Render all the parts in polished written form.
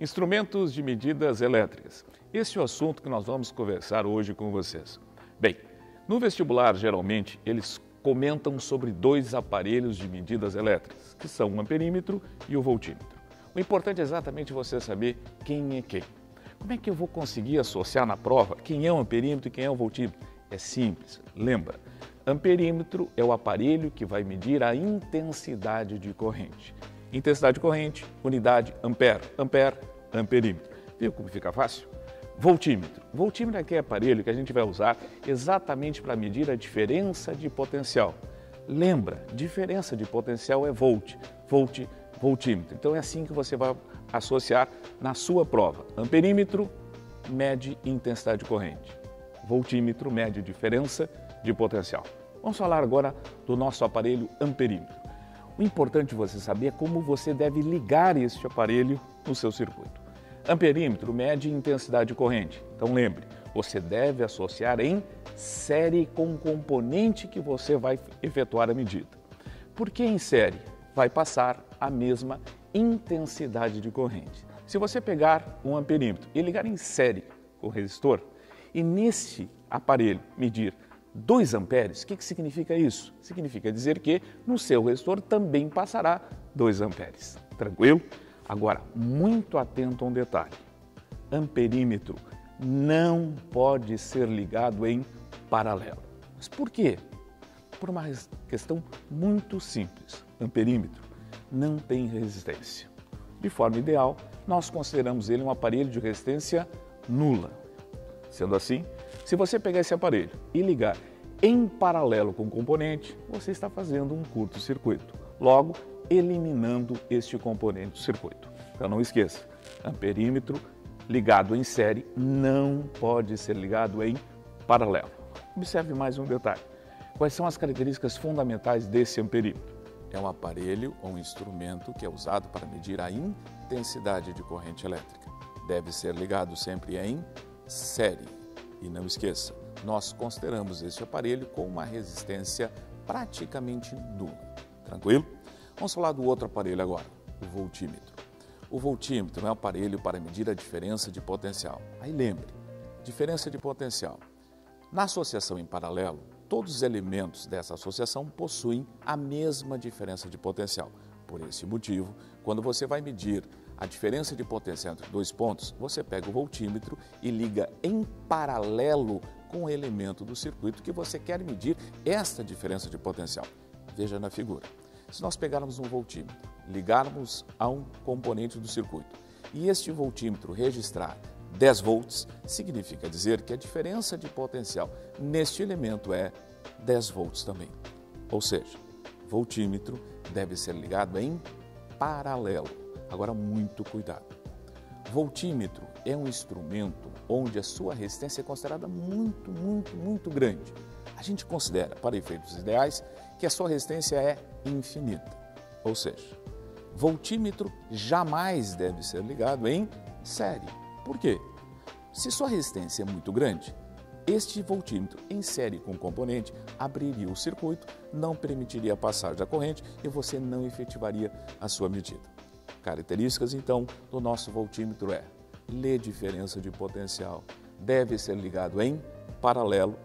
Instrumentos de medidas elétricas. Esse é o assunto que nós vamos conversar hoje com vocês. Bem, no vestibular, geralmente, eles comentam sobre dois aparelhos de medidas elétricas, que são o amperímetro e o voltímetro. O importante é exatamente você saber quem é quem. Como é que eu vou conseguir associar na prova quem é o amperímetro e quem é o voltímetro? É simples, lembra? Amperímetro é o aparelho que vai medir a intensidade de corrente. Intensidade de corrente, unidade, ampere, ampere, amperímetro. Viu como fica fácil? Voltímetro. Voltímetro é aquele aparelho que a gente vai usar exatamente para medir a diferença de potencial. Lembra, diferença de potencial é volt, voltímetro. Então é assim que você vai associar na sua prova. Amperímetro mede intensidade de corrente. Voltímetro mede diferença de potencial. Vamos falar agora do nosso aparelho amperímetro. O importante você saber é como você deve ligar este aparelho no seu circuito. Amperímetro mede intensidade de corrente. Então lembre, você deve associar em série com o componente que você vai efetuar a medida. Por que em série? Vai passar a mesma intensidade de corrente. Se você pegar um amperímetro e ligar em série com o resistor, e neste aparelho medir 2 amperes, o que significa isso? Significa dizer que no seu resistor também passará 2 amperes. Tranquilo? Agora, muito atento a um detalhe. Amperímetro não pode ser ligado em paralelo. Mas por quê? Por uma questão muito simples. Amperímetro não tem resistência. De forma ideal, nós consideramos ele um aparelho de resistência nula. Sendo assim, se você pegar esse aparelho e ligar em paralelo com o componente, você está fazendo um curto-circuito, logo eliminando este componente do circuito. Então não esqueça, amperímetro ligado em série não pode ser ligado em paralelo. Observe mais um detalhe. Quais são as características fundamentais desse amperímetro? É um aparelho ou um instrumento que é usado para medir a intensidade de corrente elétrica. Deve ser ligado sempre em série. E não esqueça, nós consideramos esse aparelho com uma resistência praticamente nula. Tranquilo? Vamos falar do outro aparelho agora, o voltímetro. O voltímetro é um aparelho para medir a diferença de potencial. Aí lembre, diferença de potencial. Na associação em paralelo, todos os elementos dessa associação possuem a mesma diferença de potencial. Por esse motivo, quando você vai medir a diferença de potencial entre 2 pontos, você pega o voltímetro e liga em paralelo com o elemento do circuito que você quer medir esta diferença de potencial. Veja na figura. Se nós pegarmos um voltímetro, ligarmos a um componente do circuito e este voltímetro registrar 10 volts, significa dizer que a diferença de potencial neste elemento é 10 volts também. Ou seja, voltímetro deve ser ligado em paralelo. Agora, muito cuidado. Voltímetro é um instrumento onde a sua resistência é considerada muito grande. A gente considera, para efeitos ideais, que a sua resistência é infinita. Ou seja, voltímetro jamais deve ser ligado em série. Por quê? Se sua resistência é muito grande, este voltímetro em série com o componente abriria o circuito, não permitiria a passagem da corrente e você não efetivaria a sua medida. Características, então, do nosso voltímetro é: lê diferença de potencial, deve ser ligado em paralelo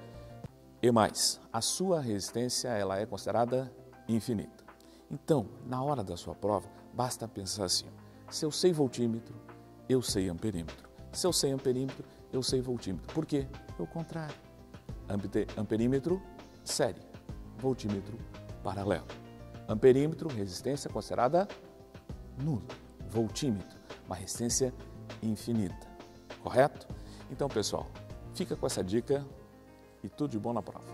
e mais, a sua resistência ela é considerada infinita. Então, na hora da sua prova, basta pensar assim: se eu sei voltímetro, eu sei amperímetro. Se eu sei amperímetro, eu sei voltímetro. Por quê? É o contrário. Amperímetro, série. Voltímetro, paralelo. Amperímetro, resistência considerada nula. Voltímetro, uma resistência infinita. Correto? Então, pessoal, fica com essa dica e tudo de bom na prova.